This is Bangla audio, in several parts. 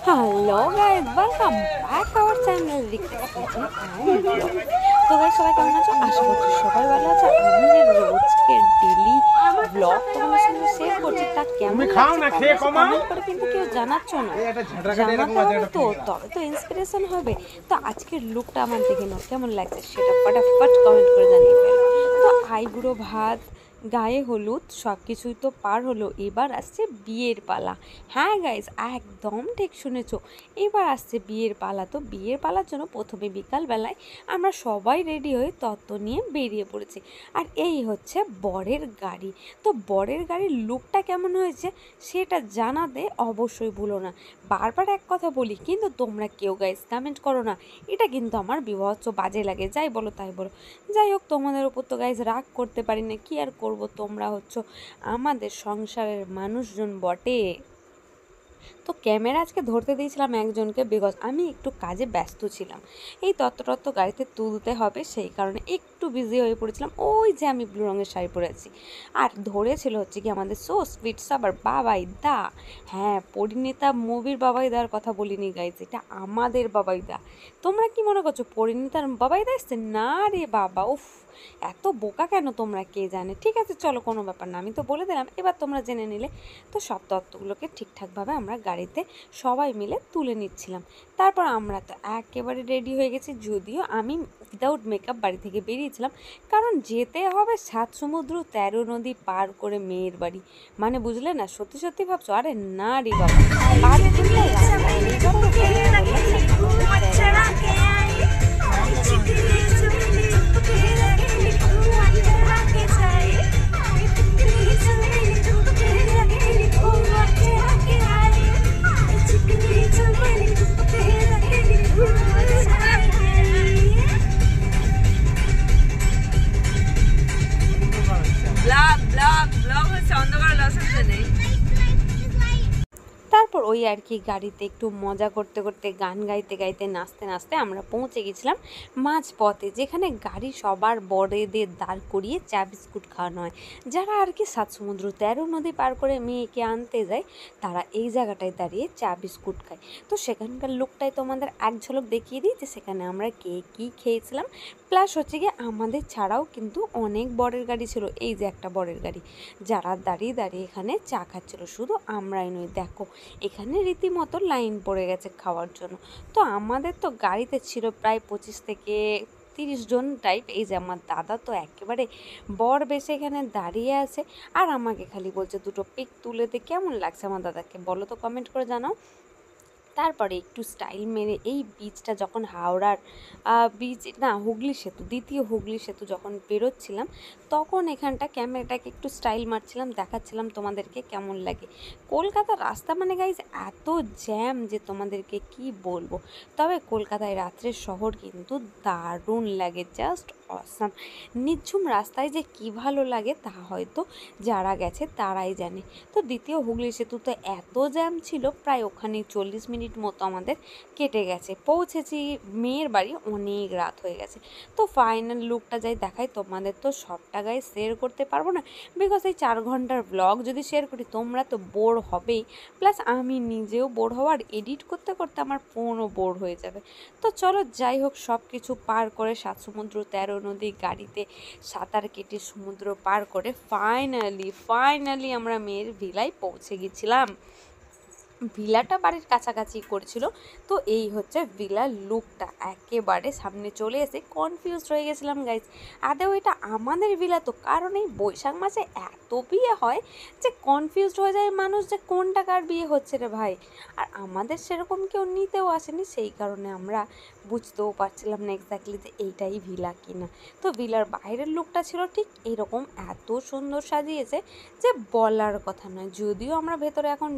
Hello guys, welcome back our channel Rikta kitchen and blog. তো গাইস, সবাই কেমন আছো? আশা করছি সবাই ভালো আছে। আমি যে রোজকের ডেলি ব্লগ তোমাদের সঙ্গে শেয়ার করছি, তা কেমন লাগছে কমেন্ট করে কিন্তু কেউ জানাচ্ছ না। জানাতে হবে তো, তবে তো ইন্সপিরেশন হবে। তো আজকের লুকটা আমার দেখে নাও কেমন লাগছে, সেটা ফটাফট কমেন্ট করে জানিয়ে ফেলো। তো আইবুড়ো ভাত, গায়ে হলুদ সব কিছুই তো পার হলো, এবার আসছে বিয়ের পালা। হ্যাঁ গাইজ, একদম ঠিক শুনেছো, এবার আসছে বিয়ের পালা। তো বিয়ের পালার জন্য প্রথমে বিকালবেলায় আমরা সবাই রেডি হয়ে তত্ত্ব নিয়ে বেরিয়ে পড়েছি। আর এই হচ্ছে বরের গাড়ি। তো বরের গাড়ির লুকটা কেমন হয়েছে সেটা জানাতে অবশ্যই ভুলো না। বারবার এক কথা বলি, কিন্তু তোমরা কেউ গাইজ কমেন্ট করো না, এটা কিন্তু আমার বিভৎস বাজে লাগে। যাই বলো তাই বলো, যাই হোক, তোমাদের উপর তো গাইজ রাগ করতে পারি না, কি আর করব, তোমরা হচ্ছে আমাদের সংসারের মানুষজন বটে। তো ক্যামেরা আজকে ধরতে দিয়েছিলাম একজনকে, বিকজ আমি একটু কাজে ব্যস্ত ছিলাম। এই তত্ত্ব গাড়িতে তুলতে হবে, সেই কারণে একটু বিজি হয়ে পড়েছিলাম। ওই যে আমি ব্লু রঙের শাড়ি পরে আছি, আর ধরেছিল হচ্ছে কি আমাদের সো সুইট সাবার বাবাই দা। হ্যাঁ, পরিণীতা মুভির বাবাই দার কথা বলিনি গাইজ, এটা আমাদের বাবাই দা। তোমরা কি মনে করছো পরিণীতার বাবাই দা এসছে? না রে বাবা, উফ, এত বোকা কেন তোমরা কে জানে। ঠিক আছে চলো, কোনো ব্যাপার না, আমি তো বলে দিলাম, এবার তোমরা জেনে নিলে। তো সব তত্ত্বগুলোকে ঠিকঠাকভাবে আমরা গাড়িতে সবাই মিলে তুলে নিচ্ছিলাম। তারপর আমরা তো একেবারে রেডি হয়ে গেছি, যদিও আমি উইদাউট মেকআপ বাড়ি থেকে বেরিয়েছিলাম, কারণ যেতে হবে 7 সমুদ্র 13 নদী পার করে মেয়ের বাড়ি। মানে বুঝলে না? সত্যি সত্যি ভাবছো? আরে না রে বাবা, বাড়ি থেকে রাস্তায় যত তারপর ওই আর কি গাড়িতে একটু মজা করতে করতে, গান গাইতে গাইতে, নাচতে নাচতে আমরা পৌঁছে গেছিলাম মাঝপথে, যেখানে গাড়ি সবার বড়দের দাঁড় করিয়ে চা বিস্কুট খাওয়ানো হয়। যারা আর কি 7 সমুদ্র 13 নদী পার করে মেয়েকে আনতে যায়, তারা এই জায়গাটায় দাঁড়িয়ে চা বিস্কুট খায়। তো সেখানকার লোকটাই তোমাদের এক ঝলক দেখিয়ে দিই যে সেখানে আমরা কে কী খেয়েছিলাম। প্লাস হচ্ছে গিয়ে আমাদের ছাড়াও কিন্তু অনেক বরের গাড়ি ছিল, এই যে একটা বরের গাড়ি, যারা দাঁড়িয়ে দাঁড়িয়ে এখানে চা খাচ্ছিল। শুধু আমরাই নই, দেখো এখানে রীতিমতো লাইন পড়ে গেছে খাওয়ার জন্য। তো আমাদের তো গাড়িতে ছিল প্রায় 25 থেকে 30 জন টাইপ। এই যে আমার দাদা তো একেবারে বর বেশে এখানে দাঁড়িয়ে আছে, আর আমাকে খালি বলছে দুটো পিক তুলে দে। কেমন লাগছে আমার দাদাকে বলো তো, কমেন্ট করে জানাও। তারপরে একটু স্টাইল মেরে এই বীজটা যখন হাওড়ার বীজ না, হুগলি সেতু, দ্বিতীয় হুগলি সেতু যখন বেরোচ্ছিলাম, তখন এখানটা ক্যামেরাটাকে একটু স্টাইল মারছিলাম, দেখাচ্ছিলাম তোমাদেরকে কেমন লাগে। কলকাতার রাস্তা মানে গাইজ এত জ্যাম যে তোমাদেরকে কি বলবো। তবে কলকাতায় রাত্রের শহর কিন্তু দারুণ লাগে, জাস্ট অসাম। নিঝুম রাস্তায় যে কি ভালো লাগে তা হয়তো যারা গেছে তারাই জানে। তো দ্বিতীয় হুগলি সেতুতে এত জ্যাম ছিল, প্রায় ওখানে 40 মিনিট মতো আমাদের কেটে গেছে। পৌঁছেছি মেয়ের বাড়ি, অনেক রাত হয়ে গেছে। তো ফাইনাল লুকটা যাই দেখাই তোমাদের, তো সবটা গায়ে শেয়ার করতে পারবো না, বিকজ এই 4 ঘন্টার ব্লগ যদি শেয়ার করি তোমরা তো বোর হবেই, প্লাস আমি নিজেও বোর হওয়ার, এডিট করতে করতে আমার ফোনও বোর হয়ে যাবে। তো চলো যাই হোক, সব কিছু পার করে 7 সমুদ্র 13 নদী গাড়িতে সাঁতার কেটে সমুদ্র পার করে ফাইনালি আমরা মেয়ের ভিলায় পৌঁছে গেছিলাম। ভিলাটা বাড়ির কাছাকাছি করছিল। তো এই হচ্ছে ভিলার লুকটা, একেবারে সামনে চলে এসে কনফিউজড হয়ে গেছিলাম গাইজ, আদেও এটা আমাদের ভিলা তো? কারণ এই বৈশাখ মাসে এত বিয়ে হয় যে কনফিউজড হয়ে যায় মানুষ যে কোনটা কার বিয়ে হচ্ছে রে ভাই। আর আমাদের সেরকম কেউ নিতেও আসেনি, সেই কারণে আমরা বুঝতেও পারছিলাম না এক্স্যাক্টলি যে এইটাই ভিলা কিনা। তো ভিলার বাইরের লুকটা ছিল ঠিক এরকম, এত সুন্দর সাজিয়েছে যে বলার কথা নয়। যদিও আমরা ভেতরে এখন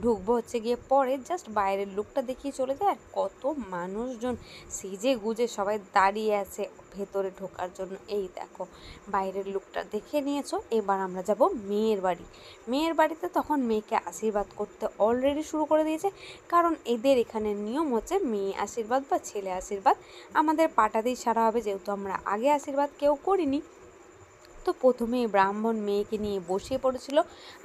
ঢুকবো হচ্ছে গিয়ে পরে, জাস্ট বাইরের লুকটা দেখিয়ে চলে যায়। আর কত মানুষজন সেজে গুজে সবাই দাঁড়িয়ে আছে ভেতরে ঢোকার জন্য। এই দেখো বাইরের লুকটা দেখে নিয়েছো, এবার আমরা যাব মেয়ের বাড়ি। মেয়ের বাড়িতে তখন মেয়েকে আশীর্বাদ করতে অলরেডি শুরু করে দিয়েছে, কারণ এদের এখানে নিয়ম হচ্ছে মেয়ে আশীর্বাদ বা ছেলে আশীর্বাদ আমাদের পাটাতেই সারা হবে, যেহেতু আমরা আগে আশীর্বাদ কেউ করিনি। তো প্রথমেই ব্রাহ্মণ মেয়েকে নিয়ে বসিয়ে পড়েছিল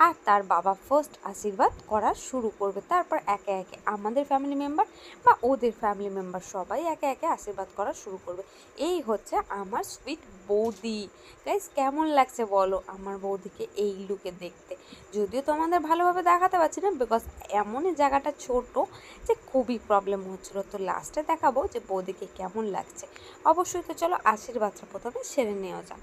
আর তার বাবা ফার্স্ট আশীর্বাদ করা শুরু করবে। তারপর একে একে আমাদের ফ্যামিলি মেম্বার বা ওদের ফ্যামিলি মেম্বার সবাই একে একে আশীর্বাদ করা শুরু করবে। এই হচ্ছে আমার সুইট বৌদি। গাইস কেমন লাগছে বলো আমার বৌদিকে এই লুকে দেখতে? যদিও তোমাদের ভালোভাবে দেখাতে পারছি না, বিকজ এমনই জায়গাটা ছোট যে খুবই প্রবলেম হচ্ছিল। তো লাস্টে দেখাবো যে বৌদিকে কেমন লাগছে অবশ্যই। তো চলো আশীর্বাদটা প্রথমে সেরে নেওয়া যাক।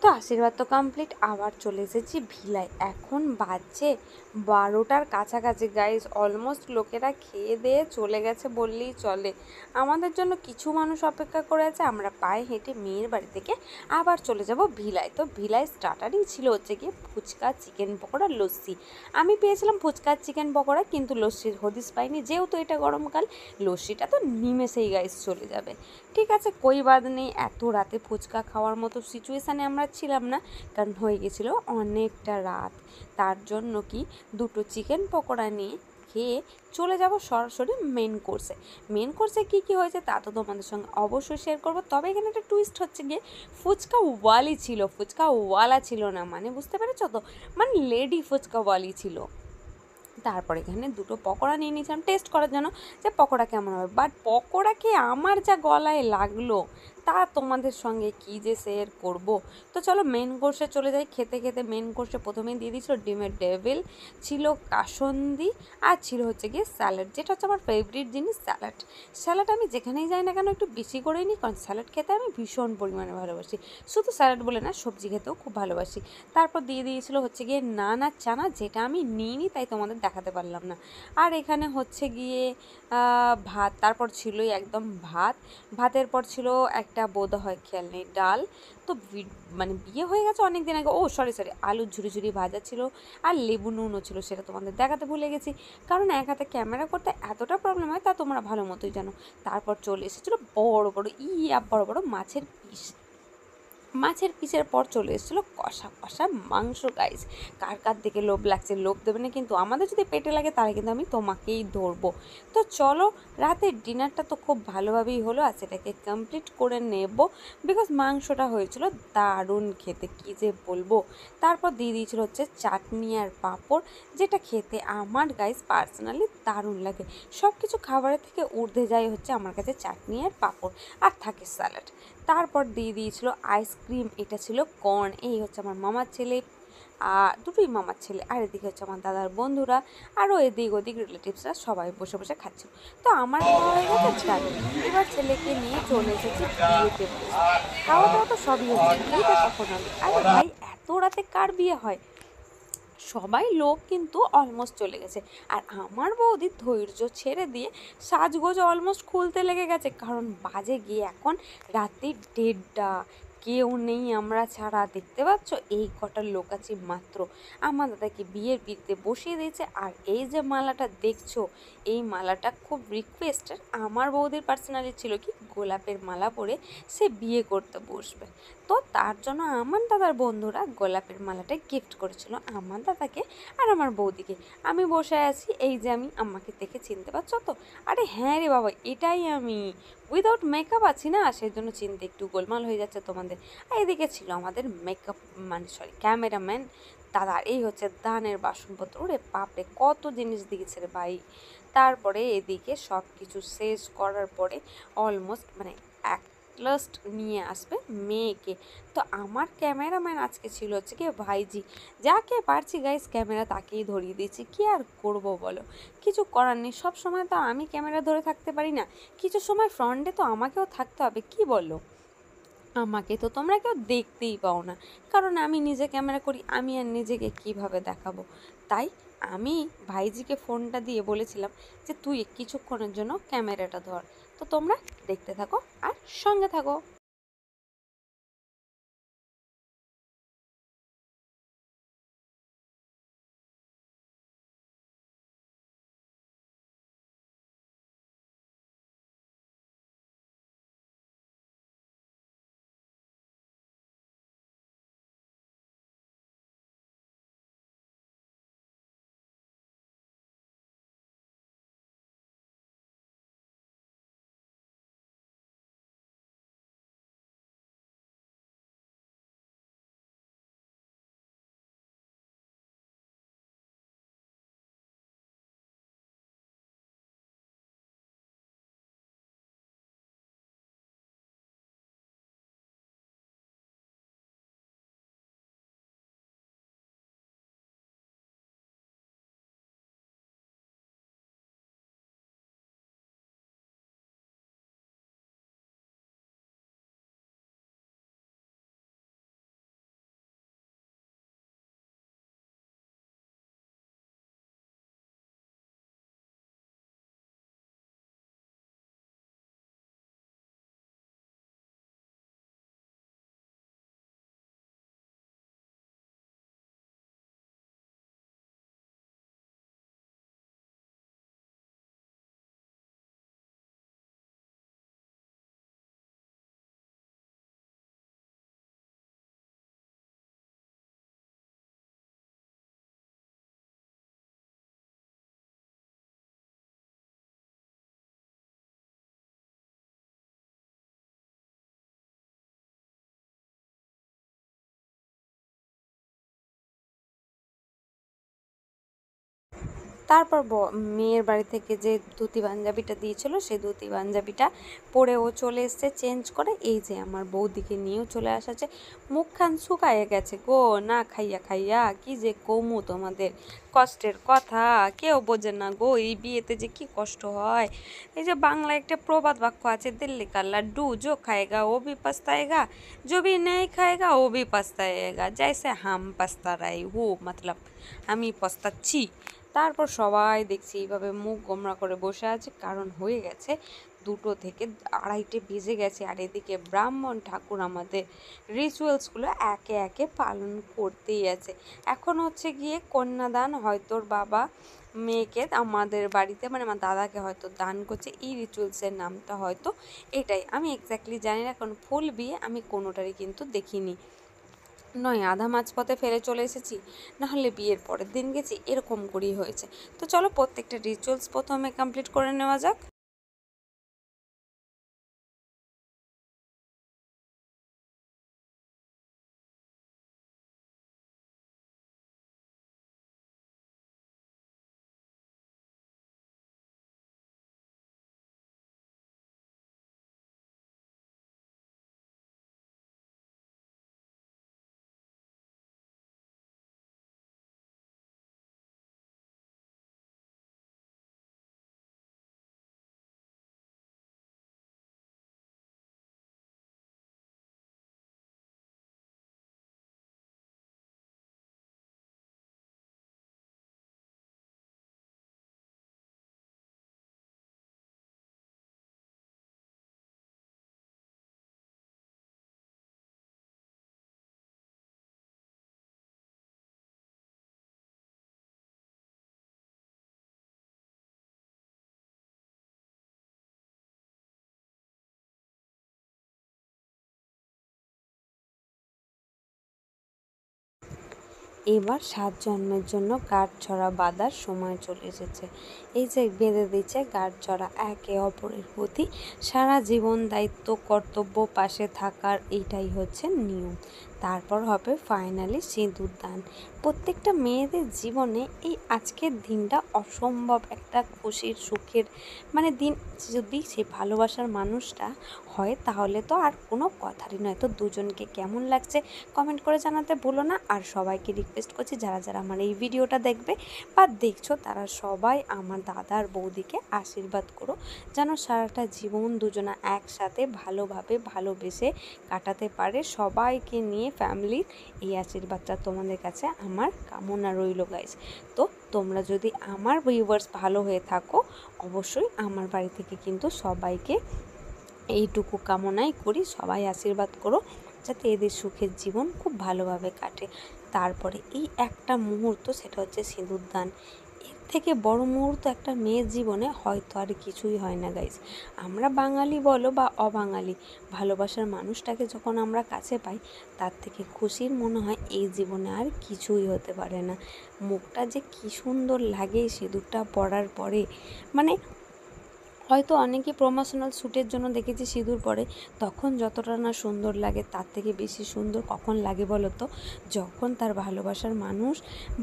তো আশীর্বাদ তো কমপ্লিট, আবার চলে এসেছি ভিলায়। এখন বাজছে 12টার কাছাকাছি গাইস। অলমোস্ট লোকেরা খেয়ে দিয়ে চলে গেছে বললেই চলে। আমাদের জন্য কিছু মানুষ অপেক্ষা করে আছে। আমরা পায়ে হেঁটে মেয়ের বাড়ি থেকে আবার চলে যাব ভিলায়। তো ভিলায় স্টার্টারই ছিল হচ্ছে গিয়ে ফুচকা, চিকেন পকোড়া, লস্যি। আমি পেয়েছিলাম ফুচকা চিকেন পকোড়া, কিন্তু লস্যির হদিস পাইনি। যেহেতু এটা গরমকাল, লস্যিটা তো নিমেষেই গাইস চলে যাবে। ঠিক আছে, কই বাদ নেই। এত রাতে ফুচকা খাওয়ার মতো সিচুয়েশানে আমরা ছিলাম না, কারণ হয়ে গেছিলো অনেকটা রাত। তার জন্য কি দুটো চিকেন পকোড়া নিয়ে খেয়ে চলে যাব সরাসরি মেন কোর্সে কী কী হয়েছে তা তো তোমাদের সঙ্গে অবশ্যই শেয়ার করবো। তবে এখানে একটা টুইস্ট হচ্ছে গিয়ে ফুচকা ওয়ালি ছিল, ফুচকা ওয়ালা ছিল না। মানে বুঝতে পেরেছো তো, মানে লেডি ফুচকা ওয়ালি ছিল। তারপর এখানে দুটো পকোড়া নিয়ে নিয়েছিলাম টেস্ট করার জন্য যে পকোড়া কেমন হবে। বাট পকোড়া খেয়ে আমার যা গলায় লাগলো তা তোমাদের সঙ্গে কি যে শেয়ার করব। তো চলো মেন কোর্সে চলে যাই। খেতে খেতে মেন কোর্সে প্রথমেই দিয়ে দিয়েছিল ডিমের ডেভিল, ছিল কাসন্দি, আর ছিল হচ্ছে গিয়ে স্যালাড, যেটা হচ্ছে আমার ফেভারিট জিনিস স্যালাড। স্যালাড আমি যেখানেই যাই না কেন একটু বেশি করেই নিই, কারণ স্যালাড খেতে আমি ভীষণ পরিমাণে ভালোবাসি। শুধু স্যালাড বলে না, সবজি খেতেও খুব ভালোবাসি। তারপর দিয়ে দিয়েছিল হচ্ছে গিয়ে নান আর চানা, যেটা আমি নিইনি তাই তোমাদের দেখাতে পারলাম না। আর এখানে হচ্ছে গিয়ে ভাত, তারপর ছিলই একদম ভাত। ভাতের পর ছিল একটা বোধহয় খেয়াল নেই ডাল। তো মানে বিয়ে হয়ে গেছে অনেক দিন আগে। ও সরি, আলুর ঝুরি ঝুরি ভাজা ছিল, আর লেবু নুনও ছিল, সেটা তোমাদের দেখাতে ভুলে গেছি, কারণ এক হাতে ক্যামেরা করতে এতটা প্রবলেম হয় তা তোমরা ভালো মতোই জানো। তারপর চলে এসেছিলো বড় বড় বড় বড় মাছের পিস। মাছের পিসের পর চলে এসেছিলো কষা কষা মাংস। গাইস কার কার দেখে লোভ লাগছে, লোভ দেবে না কিন্তু। আমাদের যদি পেটে লাগে তাহলে কিন্তু আমি তোমাকেই ধরবো। তো চলো, রাতের ডিনারটা তো খুব ভালোভাবেই হলো, আর সেটাকে কমপ্লিট করে নেব, বিকজ মাংসটা হয়েছিল দারুণ খেতে, কী যে বলবো। তারপর দিয়ে দিয়েছিল হচ্ছে চাটনি আর পাঁপড়, যেটা খেতে আমার গাইস পার্সোনালি দারুণ লাগে। সব কিছু খাবারের থেকে ঊর্ধ্বে যায় হচ্ছে আমার কাছে চাটনি আর পাঁপড়, আর থাকে স্যালাড। তারপর দিয়ে দিয়েছিল আইসক্রিম, এটা ছিল কর্ন। এই হচ্ছে আমার মামার ছেলে, আর দুটোই মামার ছেলে, আর এদিকে হচ্ছে আমার দাদার বন্ধুরা, আরও এদিক ওদিক রিলেটিভসরা সবাই বসে বসে খাচ্ছিল। তো আমার খাওয়া হয়ে গেছে ডান। এবার ছেলেকে নিয়ে চলে এসেছি বিয়েতে বসে। খাওয়া দাওয়া তো সবই হচ্ছে, বিয়েটা কখন হবে? আরে ভাই এত রাতে কার বিয়ে হয়? সবাই লোক কিন্তু অলমোস্ট চলে গেছে, আর আমার বৌদি ধৈর্য ছেড়ে দিয়ে সাজগোজ অলমোস্ট খুলতে লেগে গেছে, কারণ বাজে গিয়ে এখন রাত্রি 1:30। কেউ নেই আমরা ছাড়া। দেখতে পাচ্ছ এই কটা লোক আছে মাত্র। আমার দাদাকে বিয়ের পিড়িতে বসিয়ে দিয়েছে, আর এই যে মালাটা দেখছো, এই মালাটা খুব রিকোয়েস্টেড। আমার বৌদির পার্সোনালি ছিল কি গোলাপের মালা পরে সে বিয়ে করতে বসবে। তো তার জন্য আমার দাদার বন্ধুরা গোলাপের মালাটা গিফট করেছিল আমার দাদাকে আর আমার বৌদিকে। আমি বসে আছি, এই যে আমি, আমাকে দেখে চিনতে পারছো তো? আরে হ্যাঁ রে বাবা, এটাই আমি। উইদাউট মেকআপ আছি না, সেই জন্য চিনতে একটু গোলমাল হয়ে যাচ্ছে তোমাদের। আর এদিকে ছিল আমাদের মেকআপ মানে সরি ক্যামেরাম্যান দাদা। এই হচ্ছে দানের বাসনপত্র, ওরে বাপরে কত জিনিস দিয়েছে রে ভাই। তারপরে এদিকে সব কিছু শেষ করার পরে অলমোস্ট মানে লাস্ট নিয়ে আসবে মেয়েকে। তো আমার ক্যামেরাম্যান আজকে ছিল হচ্ছে কি ভাইজি, যাকে পারছি গাইস ক্যামেরা তাকেই ধরিয়ে দিয়েছি, কি আর করব বলো, কিছু করার নেই। সব সময় তো আমি ক্যামেরা ধরে থাকতে পারি না, কিছু সময় ফ্রন্টে তো আমাকেও থাকতে হবে, কি বলো? আমাকে তো তোমরা কেউ দেখতেই পাও না, কারণ আমি নিজে ক্যামেরা করি, আমি আর নিজেকে কিভাবে দেখাবো। তাই আমি ভাইজিকে ফোনটা দিয়ে বলেছিলাম যে তুই কিছুক্ষণের জন্য ক্যামেরাটা ধর। তো তোমরা দেখতে থাকো আর সঙ্গে থাকো। তারপর মেয়ের বাড়ি থেকে যে ধুতি পাঞ্জাবিটা দিয়েছিল সেই ধুতি পাঞ্জাবিটা পরে ও চলে এসছে চেঞ্জ করে। এই যে আমার বৌদিকে নিয়েও চলে আসাছে, মুখখান শুকায়ে গেছে গো, না খাইয়া খাইয়া কি যে কমু তোমাদের কষ্টের কথা, কেউ বোঝে না গো এই বিয়েতে যে কি কষ্ট হয়। এই যে বাংলায় একটা প্রবাদ বাক্য আছে, দিল্লি কা লাড্ডু जो खाएगा वो भी पछताएगा, जो भी नहीं खाएगा वो भी पछताएगा, जैसे हम पछता रहे हो, मतलब আমি পস্তাচ্ছি। তারপর সবাই দেখছি এইভাবে মুখ গোমরা করে বসে আছে, কারণ হয়ে গেছে 2টো থেকে 2:30 বেজে গেছে। আর এদিকে ব্রাহ্মণ ঠাকুর আমাদের রিচুয়ালসগুলো একে একে পালন করতেই আছে। এখন হচ্ছে গিয়ে কন্যাদান, হয়তো ওর বাবা মেয়েকে আমাদের বাড়িতে মানে আমার দাদাকে হয়তো দান করছে, এই রিচুয়ালসের নামটা হয়তো এটাই, আমি এক্স্যাক্টলি জানি না, কারণ ফুল বিয়ে আমি কোনোটারই কিন্তু দেখিনি। নয় আধা মাঝপথে ফেলে চলে এসেছি, নাহলে বিয়ের পরের দিন গেছি, এরকম করেই হয়েছে। তো চলো প্রত্যেকটা রিচুয়ালস প্রথমে কমপ্লিট করে নেওয়া যাক। এবার 7 জন্মের জন্য গাঁটছড়া বাঁধার সময় চলে এসেছে। এই যে বেঁধে দিচ্ছে গাঁটছড়া, একে অপরের প্রতি সারা জীবন দায়িত্ব কর্তব্য পাশে থাকার, এইটাই হচ্ছে নিয়ম। তারপর হবে ফাইনালি সিঁদুর দান। প্রত্যেকটা মেয়েদের জীবনে এই আজকের দিনটা অসম্ভব একটা খুশির সুখের মানে দিন, যদি সে ভালোবাসার মানুষটা হয় তাহলে তো আর কোনো কথারই নয়। তো দুজনকে কেমন লাগছে কমেন্ট করে জানাতে ভুলো না। আর সবাইকে রিকোয়েস্ট করছি যারা যারা আমার এই ভিডিওটা দেখবে বা দেখছো তারা সবাই আমার দাদা আর বৌদিকে আশীর্বাদ করো যেন সারাটা জীবন দুজনা একসাথে ভালোভাবে ভালোবেসে কাটাতে পারে। সবাইকে নিয়ে ফ্যামিলির এই আশীর্বাদটা তোমাদের কাছে আমার কামনা রইল গাইস। তো তোমরা যদি আমার ভিউয়ার্স ভালো হয়ে থাকো অবশ্যই আমার বাড়ি থেকে কিন্তু সবাইকে এইটুকু কামনাই করি, সবাই আশীর্বাদ করো যাতে এদের সুখের জীবন খুব ভালোভাবে কাটে। তারপরে এই একটা মুহূর্ত, সেটা হচ্ছে সিঁদুরদান। এর থেকে বড় মুহূর্ত একটা মেয়ের জীবনে হয়তো আর কিছুই হয় না গাইস। আমরা বাঙালি বলো বা অবাঙালি, ভালোবাসার মানুষটাকে যখন আমরা কাছে পাই তার থেকে খুশির মনে হয় এই জীবনে আর কিছুই হতে পারে না। মুখটা যে কী সুন্দর লাগে সিঁদুরটা পরার পরে, মানে হয়তো অনেকেই প্রমোশনাল শ্যুটের জন্য দেখেছি সিঁদুর পরে, তখন যতটা না সুন্দর লাগে তার থেকে বেশি সুন্দর কখন লাগে বলো তো, যখন তার ভালোবাসার মানুষ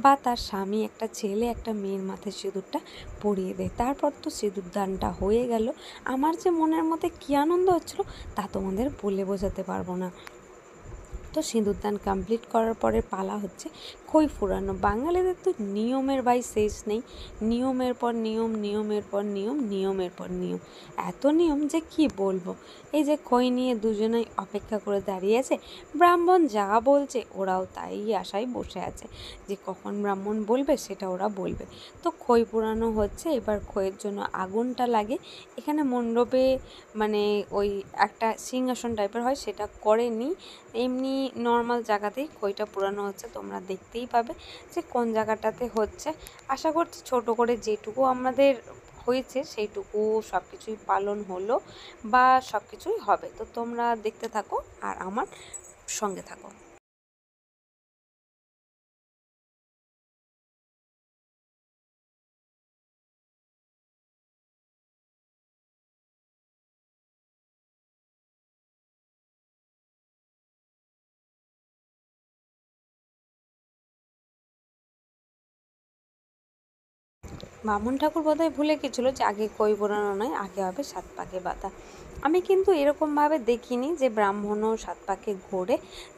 বা তার স্বামী, একটা ছেলে একটা মেয়ের মাথায় সিঁদুরটা পরিয়ে দেয়। তারপর তো সিঁদুর দানটা হয়ে গেল, আমার যে মনের মধ্যে কী আনন্দ হচ্ছিলো তা তোমাদের বলে বোঝাতে পারবো না। তো সিঁদুরদান কমপ্লিট করার পরে পালা হচ্ছে খই ফুরানো। বাঙালিদের তো নিয়মের শেষ নেই, নিয়মের পর নিয়ম, নিয়মের পর নিয়ম, নিয়মের পর নিয়ম, এত নিয়ম যে কি বলবো। এই যে খই নিয়ে দুজনেই অপেক্ষা করে দাঁড়িয়ে আছে, ব্রাহ্মণ যা বলছে ওরাও তাই আশায় বসে আছে যে কখন ব্রাহ্মণ বলবে সেটা ওরা বলবে। তো খই পোড়ানো হচ্ছে, এবার খইয়ের জন্য আগুনটা লাগে। এখানে মণ্ডপে মানে ওই একটা সিংহাসন টাইপের হয় সেটা করেনি, এমনি নর্মাল জায়গাতেই খইটা পোড়ানো হচ্ছে। তোমরা দেখতেই পাবে যে কোন জায়গাটাতে হচ্ছে। আশা করছি ছোট করে যেটুকু আমাদের হয়েছে সেইটুকু সব কিছুই পালন হলো বা সব কিছুই হবে। তো তোমরা দেখতে থাকো আর আমার সঙ্গে থাকো। বামুন ঠাকুর বোধহয় ভুলে গেছিলো যে আগে খই পোড়ানো নয়, আগে হবে 7 পাকে বাঁধা। আমি কিন্তু এরকমভাবে দেখিনি যে ব্রাহ্মণও 7 পাকে ঘোরে।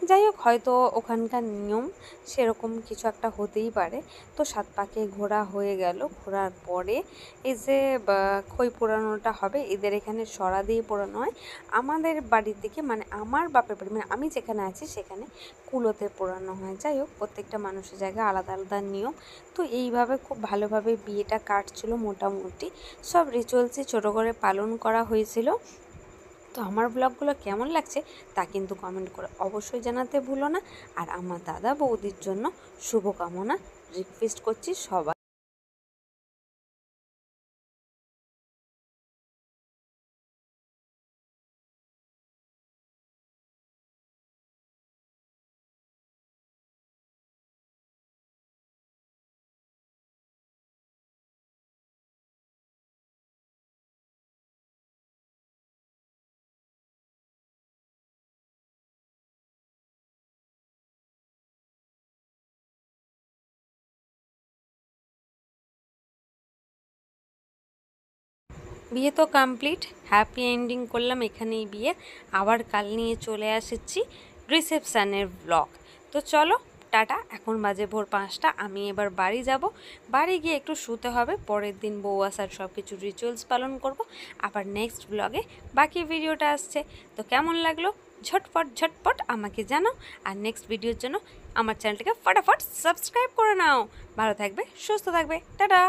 যাই হোক, হয়তো ওখানকার নিয়ম সেরকম কিছু একটা হতেই পারে। তো 7 পাকে ঘোরা হয়ে গেল, ঘোরার পরে এই যে খই পোড়ানোটা হবে, এদের এখানে সরা দিয়ে পোড়ানো হয়। আমাদের বাড়ির দিকে মানে আমার বাপের বাড়ি, মানে আমি যেখানে আছি সেখানে কুলোতে পোড়ানো হয়। যাই হোক, প্রত্যেকটা মানুষের জায়গায় আলাদা আলাদা নিয়ম। তো এইভাবে খুব ভালোভাবে বিয়েটা কাটছিল, মোটামুটি সব রিচুয়ালসই ছোটো করে পালন করা হয়েছিল। তো আমার ব্লগগুলো কেমন লাগছে তা কিন্তু কমেন্ট করে অবশ্যই জানাতে ভুলো না। আর আমার দাদা বৌদির জন্য শুভকামনা রিকোয়েস্ট করছি সবাই। বিয়ে তো কমপ্লিট, হ্যাপি এন্ডিং করলাম এখানেই বিয়ে। আবার কাল নিয়ে চলে এসেছি রিসেপশানের ব্লগ। তো চলো টাটা, এখন বাজে ভোর 5টা, আমি এবার বাড়ি যাব। বাড়ি গিয়ে একটু শুতে হবে, পরের দিন বউ আসার সব কিছু রিচুয়ালস পালন করব। আবার নেক্সট ব্লগে বাকি ভিডিওটা আসছে। তো কেমন লাগলো ঝটপট ঝটপট আমাকে জানাও। আর নেক্সট ভিডিওর জন্য আমার চ্যানেলটাকে ফটাফট সাবস্ক্রাইব করে নাও। ভালো থাকবে, সুস্থ থাকবে, টাটা।